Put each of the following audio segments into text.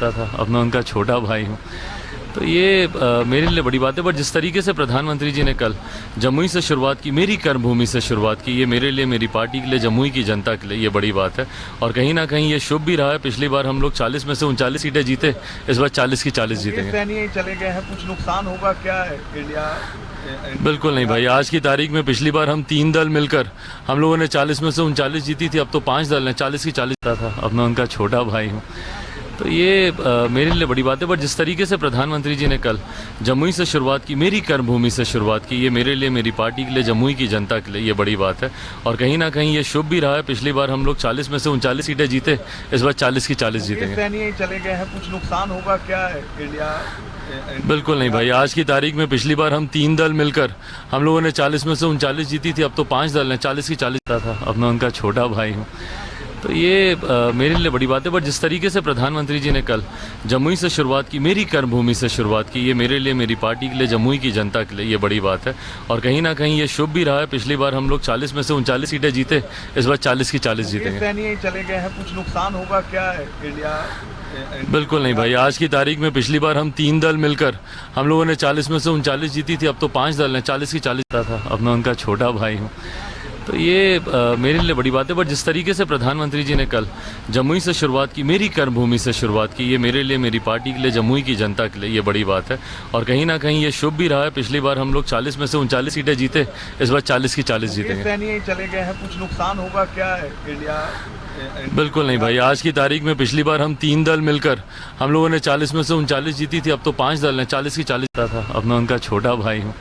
था। अब मैं उनका छोटा भाई हूँ, तो ये मेरे लिए बड़ी बात है। बट जिस तरीके से प्रधानमंत्री जी ने कल जमुई से शुरुआत की, मेरी कर्मभूमि से शुरुआत की, ये मेरे लिए, मेरी पार्टी के लिए, जमुई की जनता के लिए ये बड़ी बात है। और कहीं ना कहीं ये शुभ भी रहा है। पिछली बार हम लोग 40 में से 39 सीटें जीते, इस बार 40 की 40 जीतेंगे। चले गए हैं, कुछ नुकसान होगा क्या है इंडिया? बिल्कुल नहीं भाई, आज की तारीख में पिछली बार हम 3 दल मिलकर हम लोगों ने 40 में से 39 जीती थी, अब तो 5 दल हैं, 40 की 40 था। अब मैं उनका छोटा भाई हूँ, तो ये मेरे लिए बड़ी बात है। बट जिस तरीके से प्रधानमंत्री जी ने कल जमुई से शुरुआत की, मेरी कर्मभूमि से शुरुआत की, ये मेरे लिए, मेरी पार्टी के लिए, जमुई की जनता के लिए ये बड़ी बात है। और कहीं ना कहीं ये शुभ भी रहा है। पिछली बार हम लोग 40 में से 39 सीटें जीते, इस बार 40 की 40 जीतेंगे। चले गए हैं, कुछ नुकसान होगा क्या है इंडिया? बिल्कुल नहीं भाई, आज की तारीख में पिछली बार हम 3 दल मिलकर हम लोगों ने 40 में से 39 जीती थी, अब तो 5 दल हैं, 40 की 40 था। अब मैं उनका छोटा भाई हूँ, तो ये मेरे लिए बड़ी बात है। बट जिस तरीके से प्रधानमंत्री जी ने कल जमुई से शुरुआत की, मेरी कर्मभूमि से शुरुआत की, ये मेरे लिए, मेरी पार्टी के लिए, जमुई की जनता के लिए ये बड़ी बात है। और कहीं ना कहीं ये शुभ भी रहा है। पिछली बार हम लोग 40 में से 39 सीटें जीते, इस बार 40 की 40 जीतेंगे। चले गए हैं, कुछ नुकसान होगा क्या है इंडिया? बिल्कुल नहीं भाई, आज की तारीख में पिछली बार हम 3 दल मिलकर हम लोगों ने 40 में से 39 जीती थी, अब तो 5 दल हैं, 40 की 40 था। अब मैं उनका छोटा भाई हूँ, तो ये मेरे लिए बड़ी बात है। बट जिस तरीके से प्रधानमंत्री जी ने कल जमुई से शुरुआत की, मेरी कर्मभूमि से शुरुआत की, ये मेरे लिए, मेरी पार्टी के लिए, जमुई की जनता के लिए ये बड़ी बात है। और कहीं ना कहीं ये शुभ भी रहा है। पिछली बार हम लोग 40 में से 39 सीटें जीते, इस बार 40 की 40 जीतेंगे। चले गए हैं, कुछ नुकसान होगा क्या है इंडिया? बिल्कुल नहीं भाई, आज की तारीख में पिछली बार हम 3 दल मिलकर हम लोगों ने 40 में से 39 जीती थी, अब तो 5 दल हैं, 40 की 40 था। अब मैं उनका छोटा भाई हूँ,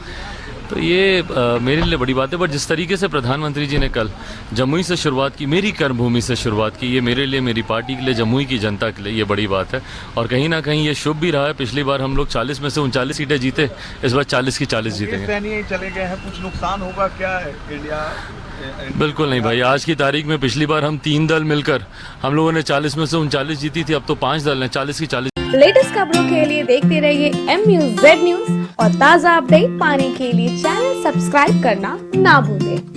तो ये मेरे लिए बड़ी बात है। बट जिस तरीके से प्रधानमंत्री जी ने कल जमुई से शुरुआत की, मेरी कर्मभूमि से शुरुआत की, ये मेरे लिए, मेरी पार्टी के लिए, जमुई की जनता के लिए ये बड़ी बात है। और कहीं ना कहीं ये शुभ भी रहा है। पिछली बार हम लोग 40 में से 39 सीटें जीते, इस बार 40 की 40 जीतेंगे। चले गए हैं, कुछ नुकसान होगा क्या है इंडिया? बिल्कुल नहीं भाई, आज की तारीख में पिछली बार हम 3 दल मिलकर हम लोगों ने 40 में से 39 जीती थी, अब तो 5 दल हैं, 40 की 40। लेटेस्ट खबरों के लिए देखते रहिए MUZ न्यूज और ताज़ा अपडेट पाने के लिए चैनल सब्सक्राइब करना ना भूलें।